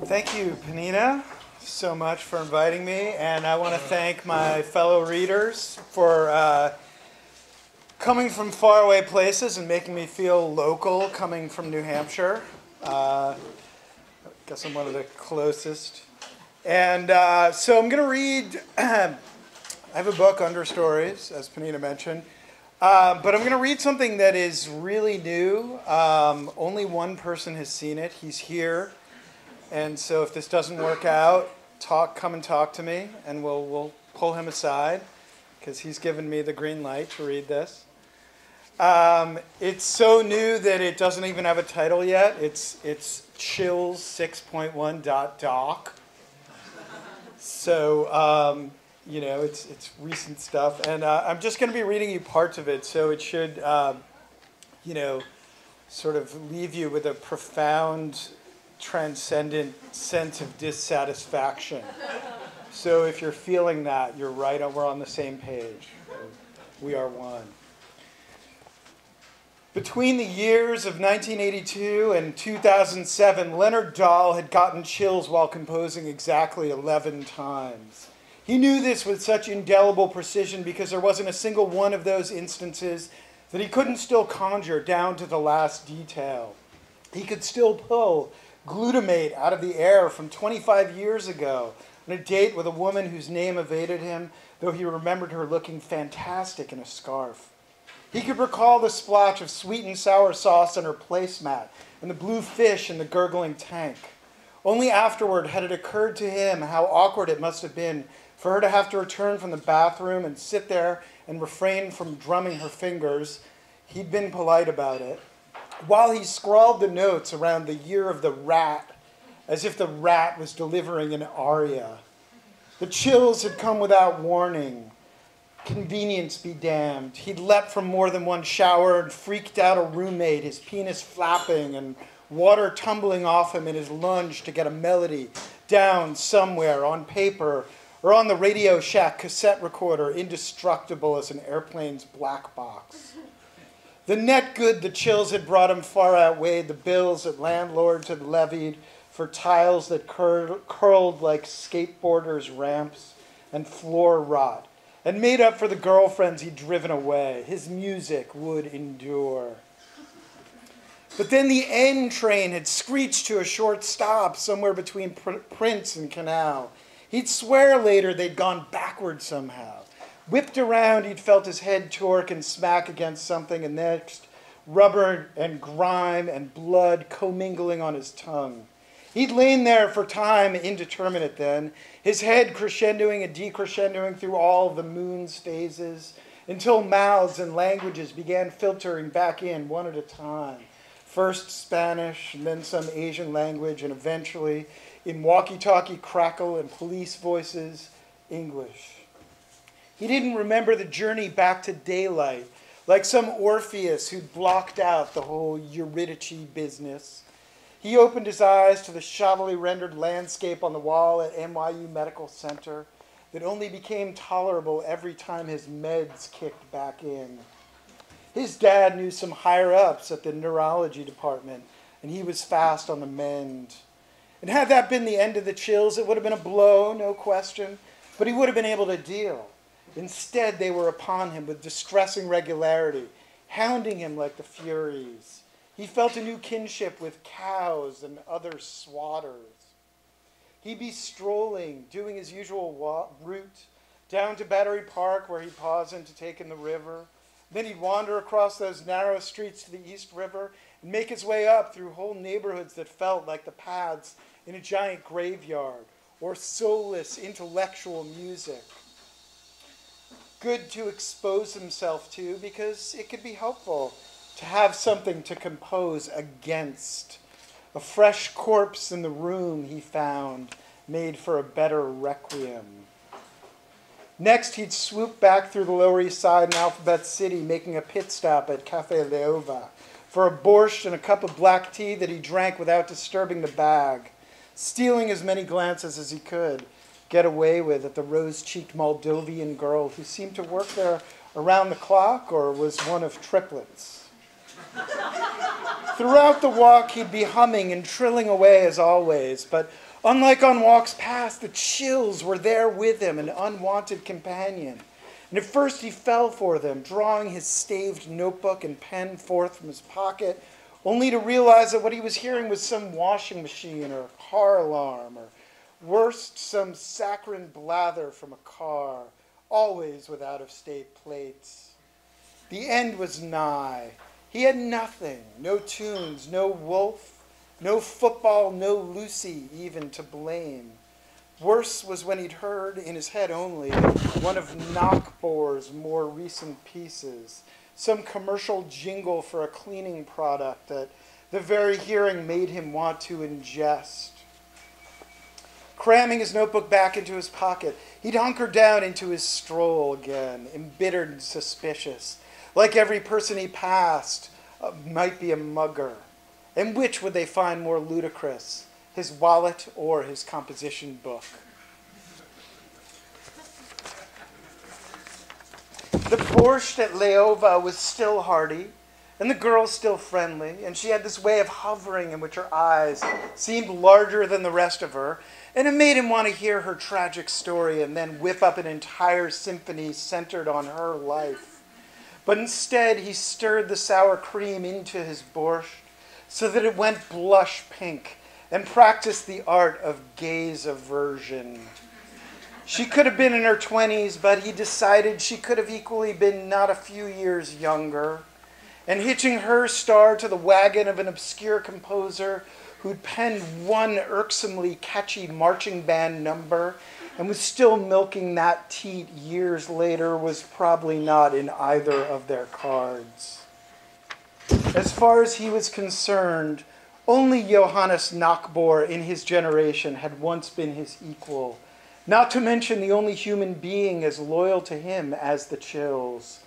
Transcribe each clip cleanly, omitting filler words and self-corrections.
Thank you, Panina, so much for inviting me, and I want to thank my fellow readers for coming from faraway places and making me feel local coming from New Hampshire. I guess I'm one of the closest. And so I'm going to read, I have a book, Understories, as Panina mentioned, but I'm going to read something that is really new. Only one person has seen it. He's here. And so if this doesn't work out, come and talk to me, and we'll pull him aside, because he's given me the green light to read this. It's so new that it doesn't even have a title yet. It's Chills 6.1.doc. So, it's recent stuff. And I'm just going to be reading you parts of it, so it should, sort of leave you with a profound, transcendent sense of dissatisfaction. So if you're feeling that, you're right, we're on the same page. We are one. Between the years of 1982 and 2007, Leonard Dahl had gotten chills while composing exactly 11 times. He knew this with such indelible precision because there wasn't a single one of those instances that he couldn't still conjure down to the last detail. He could still pull glutamate out of the air from 25 years ago on a date with a woman whose name evaded him, though he remembered her looking fantastic in a scarf. He could recall the splotch of sweet and sour sauce on her placemat and the blue fish in the gurgling tank. Only afterward had it occurred to him how awkward it must have been for her to have to return from the bathroom and sit there and refrain from drumming her fingers. He'd been polite about it. While he scrawled the notes around the year of the rat, as if the rat was delivering an aria. The chills had come without warning. Convenience be damned. He'd leapt from more than one shower and freaked out a roommate, his penis flapping and water tumbling off him in his lunge to get a melody down somewhere on paper or on the Radio Shack cassette recorder, indestructible as an airplane's black box. The net good the chills had brought him far outweighed the bills that landlords had levied for tiles that curled like skateboarders' ramps and floor rot, and made up for the girlfriends he'd driven away. His music would endure. But then the N train had screeched to a short stop somewhere between Prince and Canal. He'd swear later they'd gone backward somehow. Whipped around, he'd felt his head torque and smack against something, and next, rubber and grime and blood commingling on his tongue. He'd lain there for time, indeterminate then, his head crescendoing and decrescendoing through all the moon's phases, until mouths and languages began filtering back in one at a time. First Spanish, and then some Asian language, and eventually, in walkie-talkie crackle and police voices, English. He didn't remember the journey back to daylight, like some Orpheus who'd blocked out the whole Eurydice business. He opened his eyes to the shoddily rendered landscape on the wall at NYU Medical Center that only became tolerable every time his meds kicked back in. His dad knew some higher-ups at the neurology department, and he was fast on the mend. And had that been the end of the chills, it would have been a blow, no question, but he would have been able to deal. Instead, they were upon him with distressing regularity, hounding him like the Furies. He felt a new kinship with cows and other swatters. He'd be strolling, doing his usual route, down to Battery Park, where he'd pause in to take in the river. Then he'd wander across those narrow streets to the East River and make his way up through whole neighborhoods that felt like the paths in a giant graveyard, or soulless intellectual music. Good to expose himself to because it could be helpful to have something to compose against. A fresh corpse in the room, he found, made for a better requiem. Next, he'd swoop back through the Lower East Side and Alphabet City, making a pit stop at Café Leova for a borscht and a cup of black tea that he drank without disturbing the bag, stealing as many glances as he could get away with at the rose-cheeked Moldovan girl who seemed to work there around the clock or was one of triplets. Throughout the walk, he'd be humming and trilling away as always, but unlike on walks past, the chills were there with him, an unwanted companion. And at first he fell for them, drawing his staved notebook and pen forth from his pocket, only to realize that what he was hearing was some washing machine or a car alarm, or worst, some saccharine blather from a car, always with out-of-state plates. The end was nigh. He had nothing, no tunes, no Wolf, no football, no Lucy even to blame. Worse was when he'd heard, in his head only, one of Knockbore's more recent pieces, some commercial jingle for a cleaning product that the very hearing made him want to ingest. Cramming his notebook back into his pocket, he'd hunker down into his stroll again, embittered and suspicious. Like every person he passed, might be a mugger. And which would they find more ludicrous, his wallet or his composition book? The borscht at Leova was still hearty, and the girl still friendly, and she had this way of hovering in which her eyes seemed larger than the rest of her, and it made him want to hear her tragic story and then whip up an entire symphony centered on her life. But instead, he stirred the sour cream into his borscht so that it went blush pink and practiced the art of gaze aversion. She could have been in her 20s, but he decided she could have equally been not a few years younger. And hitching her star to the wagon of an obscure composer who'd penned one irksomely catchy marching band number and was still milking that teat years later was probably not in either of their cards. As far as he was concerned, only Johannes Knockbore in his generation had once been his equal, not to mention the only human being as loyal to him as the Chills.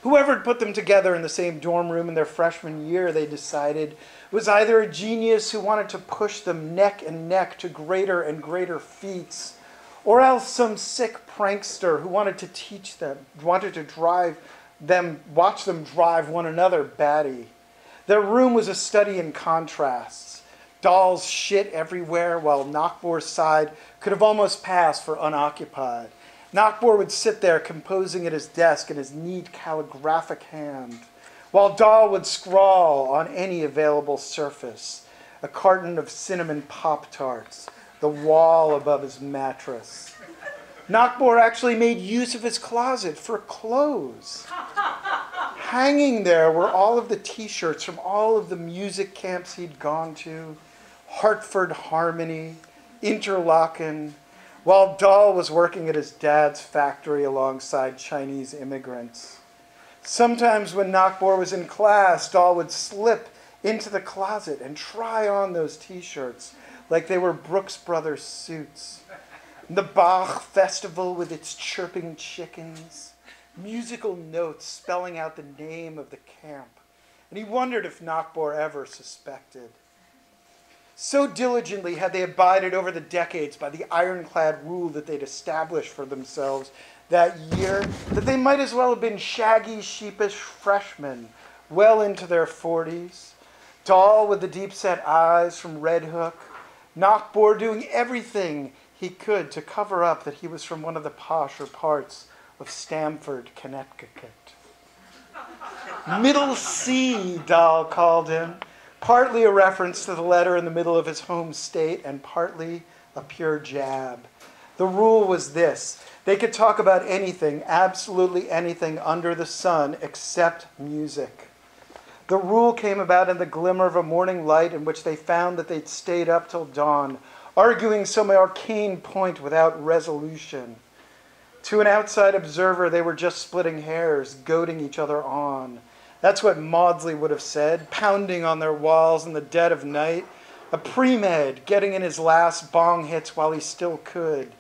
Whoever had put them together in the same dorm room in their freshman year, they decided, was either a genius who wanted to push them neck and neck to greater and greater feats, or else some sick prankster who wanted to teach them, wanted to watch them drive one another batty. Their room was a study in contrasts. Dolls shit everywhere, while Knockbore's side could have almost passed for unoccupied. Knockbore would sit there composing at his desk in his neat calligraphic hand, while Dahl would scrawl on any available surface, a carton of cinnamon Pop-Tarts, the wall above his mattress. Knockbore actually made use of his closet for clothes. Hanging there were all of the t-shirts from all of the music camps he'd gone to, Hartford Harmony, Interlaken, while Dahl was working at his dad's factory alongside Chinese immigrants. Sometimes when Knockbore was in class, Dahl would slip into the closet and try on those t-shirts like they were Brooks Brothers suits. The Bach Festival with its chirping chickens, musical notes spelling out the name of the camp. And he wondered if Knockbore ever suspected. So diligently had they abided over the decades by the ironclad rule that they'd established for themselves that year that they might as well have been shaggy, sheepish freshmen well into their 40s. Dahl with the deep-set eyes from Red Hook, Knockbore doing everything he could to cover up that he was from one of the posher parts of Stamford, Connecticut. Middle C, Dahl called him, partly a reference to the letter in the middle of his home state and partly a pure jab. The rule was this: they could talk about anything, absolutely anything under the sun except music. The rule came about in the glimmer of a morning light in which they found that they'd stayed up till dawn, arguing some arcane point without resolution. To an outside observer, they were just splitting hairs, goading each other on. That's what Maudsley would have said, pounding on their walls in the dead of night. A pre-med, getting in his last bong hits while he still could.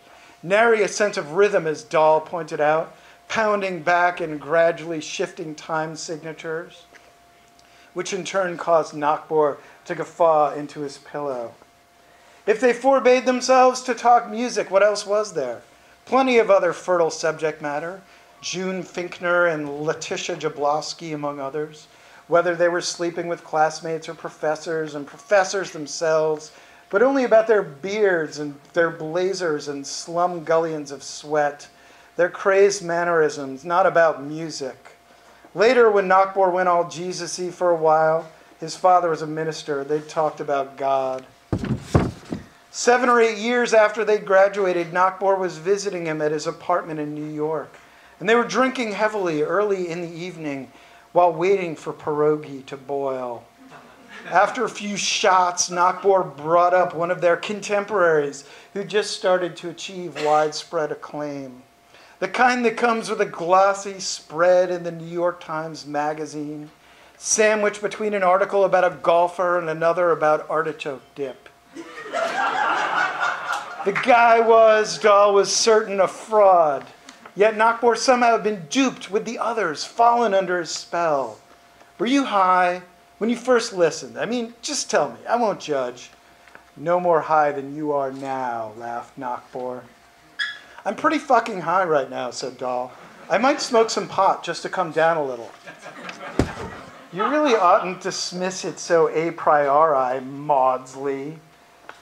Nary a sense of rhythm, as Dahl pointed out, pounding back and gradually shifting time signatures, which in turn caused Knockbore to guffaw into his pillow. If they forbade themselves to talk music, what else was there? Plenty of other fertile subject matter. June Finkner and Letitia Jablowski, among others. whether they were sleeping with classmates or professors and professors themselves, but only about their beards and their blazers and slum gullions of sweat, their crazed mannerisms, not about music. Later, when Nakbor went all Jesus-y for a while, his father was a minister, they talked about God. 7 or 8 years after they graduated, Nakbor was visiting him at his apartment in New York. And they were drinking heavily early in the evening while waiting for pierogi to boil. After a few shots, Nakbor brought up one of their contemporaries who just started to achieve widespread acclaim. The kind that comes with a glossy spread in the New York Times Magazine, sandwiched between an article about a golfer and another about artichoke dip. The guy was, Dahl was certain, a fraud. Yet Nakbor somehow had been duped with the others, fallen under his spell. Were you high when you first listened? I mean, just tell me. I won't judge. No more high than you are now, laughed Nakbor. I'm pretty fucking high right now, said Dahl. I might smoke some pot just to come down a little. You really oughtn't dismiss it so a priori, Maudsley.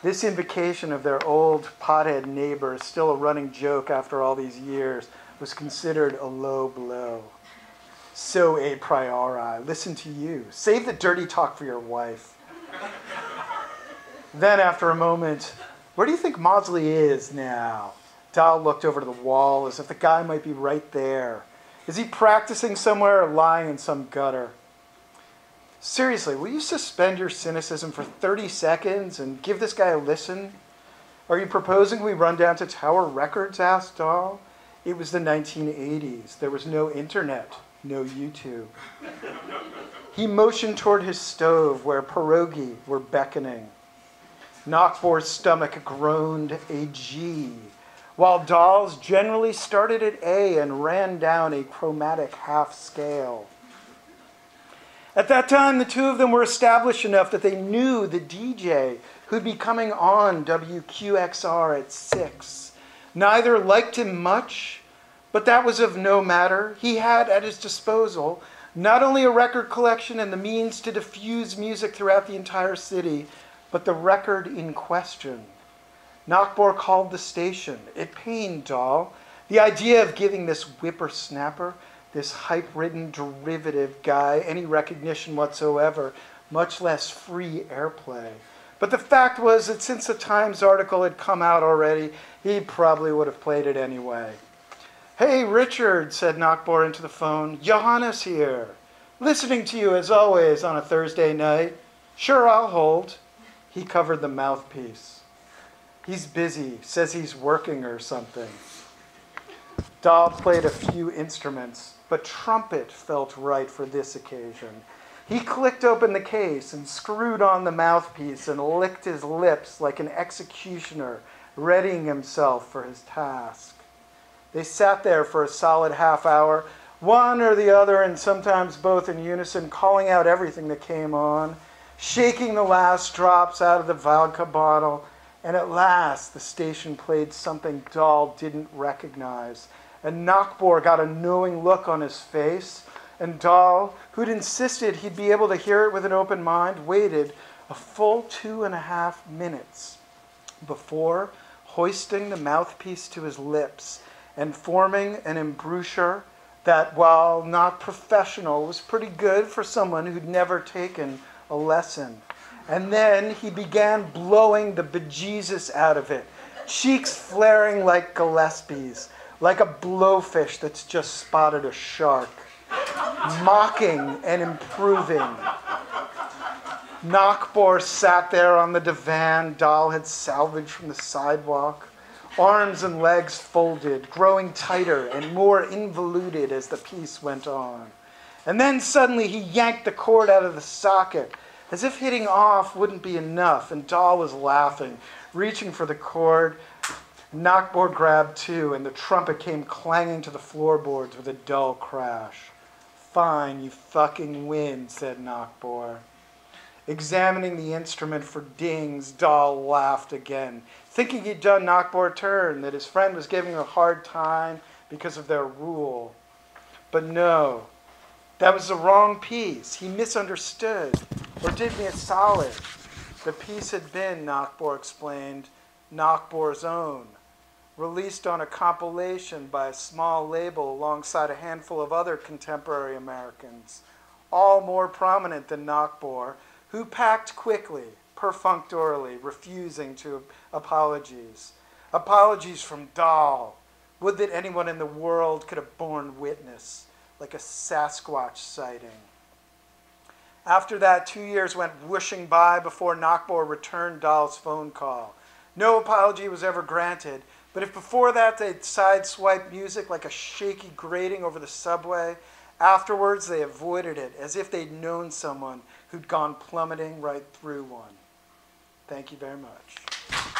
This invocation of their old pothead neighbor, still a running joke after all these years, was considered a low blow. So a priori, listen to you. Save the dirty talk for your wife. Then after a moment, where do you think Maudsley is now? Dahl looked over to the wall as if the guy might be right there. Is he practicing somewhere or lying in some gutter? Seriously, will you suspend your cynicism for 30 seconds and give this guy a listen? Are you proposing we run down to Tower Records? Asked Dahl. It was the 1980s. There was no internet, no YouTube. He motioned toward his stove where pierogi were beckoning. Nakbor's stomach groaned a G, while Dahl's generally started at A and ran down a chromatic half scale. At that time, the two of them were established enough that they knew the DJ who'd be coming on WQXR at 6. Neither liked him much, but that was of no matter. He had at his disposal not only a record collection and the means to diffuse music throughout the entire city, but the record in question. Nakbor called the station. It pained Dahl. The idea of giving this whippersnapper, this hype-ridden derivative guy, any recognition whatsoever, much less free airplay. But the fact was that since the Times article had come out already, he probably would have played it anyway. Hey, Richard, said Nakbor into the phone. Johannes here. Listening to you as always on a Thursday night. Sure, I'll hold. He covered the mouthpiece. He's busy, says he's working or something. Dahl played a few instruments, but trumpet felt right for this occasion. He clicked open the case and screwed on the mouthpiece and licked his lips like an executioner readying himself for his task. They sat there for a solid half hour, one or the other and sometimes both in unison, calling out everything that came on, shaking the last drops out of the vodka bottle, and at last the station played something Dahl didn't recognize. And Nakbor got a knowing look on his face, and Dahl, who'd insisted he'd be able to hear it with an open mind, waited a full 2.5 minutes before hoisting the mouthpiece to his lips and forming an embouchure that, while not professional, was pretty good for someone who'd never taken a lesson. And then he began blowing the bejesus out of it, cheeks flaring like Gillespie's, like a blowfish that's just spotted a shark, mocking and improving. Nakbor sat there on the divan Dahl had salvaged from the sidewalk, arms and legs folded, growing tighter and more involuted as the piece went on. And then suddenly he yanked the cord out of the socket, as if hitting off wouldn't be enough, and Dahl was laughing, reaching for the cord. Nakbor grabbed too, and the trumpet came clanging to the floorboards with a dull crash. Fine, you fucking win, said Nakbor. Examining the instrument for dings, Dahl laughed again, thinking he'd done Nakbor a turn, that his friend was giving him a hard time because of their rule. But no, That was the wrong piece. He misunderstood, or did me a solid. The piece had been, Nachbor explained, Nachbor's own, released on a compilation by a small label alongside a handful of other contemporary Americans, all more prominent than Nachbor, who packed quickly, perfunctorily, refusing to apologies. Apologies from Dahl. Would that anyone in the world could have borne witness, like a Sasquatch sighting. After that, 2 years went whooshing by before Nachbor returned Dahl's phone call. No apology was ever granted, but if before that they'd sideswiped music like a shaky grating over the subway, afterwards they avoided it as if they'd known someone who'd gone plummeting right through one. Thank you very much.